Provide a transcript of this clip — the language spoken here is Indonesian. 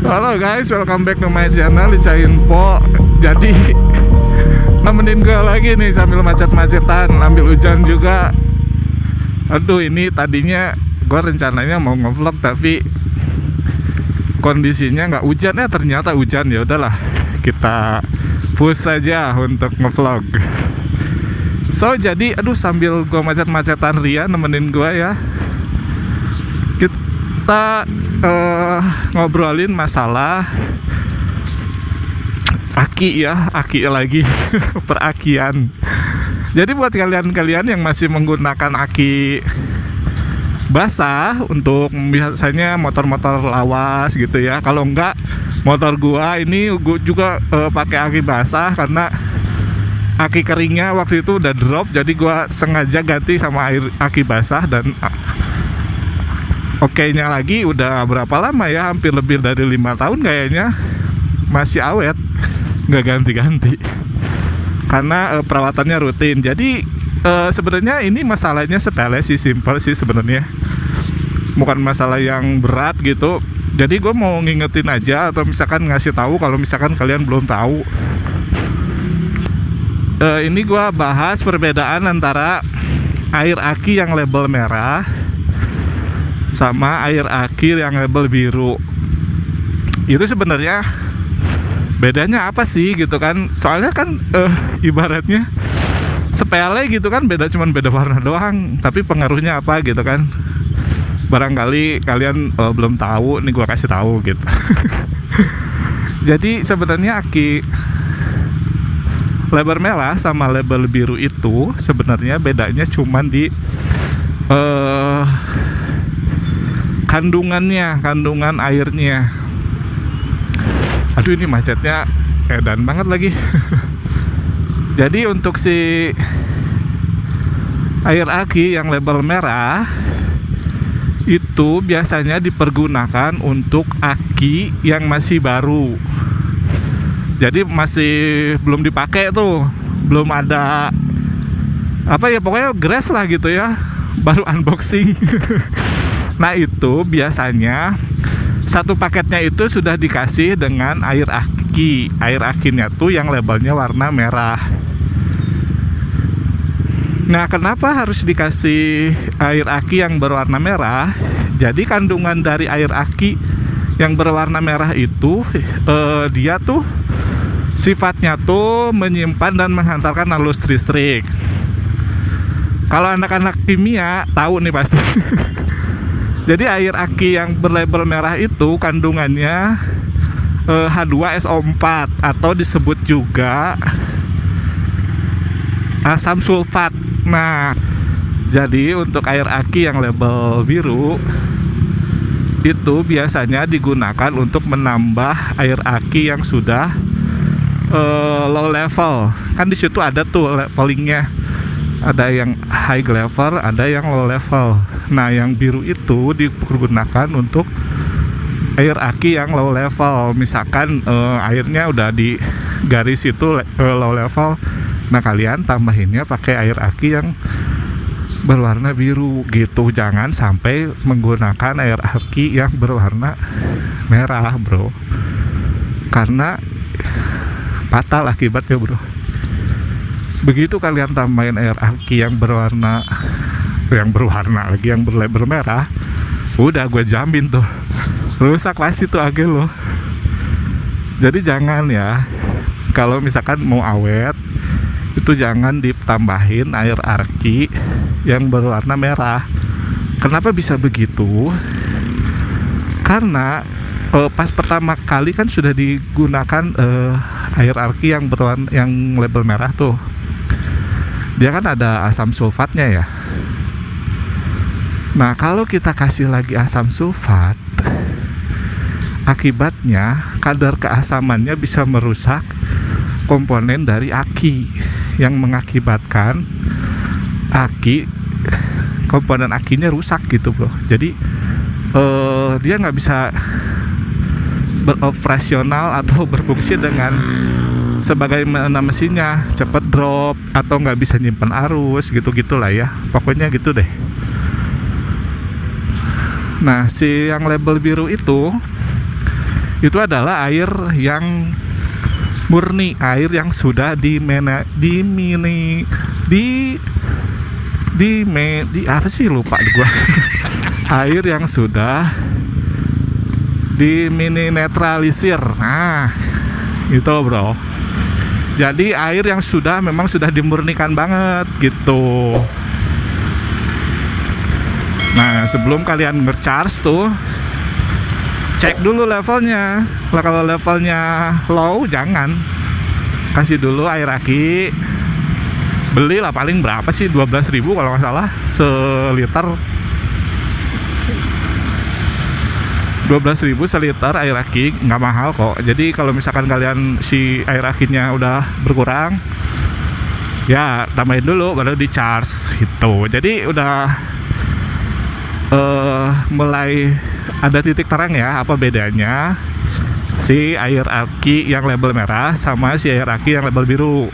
Halo guys, welcome back to my channel Ica Info. Jadi nemenin gue lagi nih sambil macet-macetan, ambil hujan juga. Aduh, ini tadinya gue rencananya mau ngevlog tapi kondisinya nggak hujan ya, ternyata hujan. Ya udahlah, kita push saja untuk ngevlog. So jadi aduh, sambil gue macet-macetan, Ria nemenin gue ya. Kita ngobrolin masalah aki ya, aki lagi perakian. Jadi buat kalian-kalian yang masih menggunakan aki basah untuk biasanya motor-motor lawas gitu ya. Kalau enggak, motor gua ini gua juga pakai aki basah karena aki keringnya waktu itu udah drop, jadi gua sengaja ganti sama aki basah. Dan oke-nya lagi udah berapa lama ya, hampir lebih dari 5 tahun kayaknya, masih awet, nggak ganti-ganti karena perawatannya rutin. Jadi sebenarnya ini masalahnya sepele sih, simple sih sebenarnya, bukan masalah yang berat gitu. Jadi gue mau ngingetin aja, atau misalkan ngasih tahu kalau misalkan kalian belum tahu. Ini gue bahas perbedaan antara air aki yang label merah sama air aki yang label biru. Itu sebenarnya bedanya apa sih gitu kan? Soalnya kan ibaratnya sepele gitu kan, cuman beda warna doang, tapi pengaruhnya apa gitu kan? Barangkali kalian belum tahu, nih gua kasih tahu gitu. Jadi sebenarnya aki label merah sama label biru itu sebenarnya bedanya cuman di kandungan airnya. Aduh, ini macetnya edan banget lagi. Jadi untuk si air aki yang label merah itu biasanya dipergunakan untuk aki yang masih baru. Jadi masih belum dipakai tuh, belum ada apa ya, pokoknya grass lah gitu ya, baru unboxing. Nah itu biasanya satu paketnya itu sudah dikasih dengan air aki. Air akinya tuh yang labelnya warna merah. Nah kenapa harus dikasih air aki yang berwarna merah? Jadi kandungan dari air aki yang berwarna merah itu dia tuh sifatnya tuh menyimpan dan menghantarkan arus listrik. Kalau anak-anak kimia tahu nih pasti. Jadi air aki yang berlabel merah itu kandungannya H2SO4 atau disebut juga asam sulfat. Nah, jadi untuk air aki yang label biru itu biasanya digunakan untuk menambah air aki yang sudah low level. Kan di situ ada tuh levelingnya. Ada yang high level, ada yang low level. Nah, yang biru itu digunakan untuk air aki yang low level. Misalkan airnya udah di garis itu low level. Nah, kalian tambahinnya pakai air aki yang berwarna biru gitu. Jangan sampai menggunakan air aki yang berwarna merah, bro. Karena fatal akibatnya, bro. Begitu kalian tambahin air aki yang berwarna lagi, yang berlabel merah, udah gue jamin tuh rusak pasti tuh aki lo. Jadi jangan ya, kalau misalkan mau awet itu jangan ditambahin air aki yang berwarna merah. Kenapa bisa begitu? Karena pas pertama kali kan sudah digunakan air aki yang berwarna yang label merah tuh. Dia kan ada asam sulfatnya ya. Nah, kalau kita kasih lagi asam sulfat, akibatnya kadar keasamannya bisa merusak komponen dari aki, yang mengakibatkan komponen akinya rusak gitu, bro. Jadi dia nggak bisa beroperasional atau berfungsi dengan sebagaimana mesinnya, cepet drop atau nggak bisa nyimpan arus gitu-gitulah ya, pokoknya gitu deh. Nah, si yang label biru itu itu adalah air yang murni, air yang sudah apa sih, lupa gua. Air yang sudah netralisir. Nah, itu bro. Jadi air yang memang sudah dimurnikan banget gitu. Nah, sebelum kalian nge-charge tuh, cek dulu levelnya. Kalau levelnya low, jangan. Kasih dulu air aki. Belilah paling berapa sih, 12.000 kalau nggak salah seliter. 12.000 seliter air aki, nggak mahal kok. Jadi kalau misalkan kalian si air akinya udah berkurang, ya tambahin dulu baru di charge gitu. Jadi udah mulai ada titik terang ya, apa bedanya si air aki yang label merah sama si air aki yang label biru.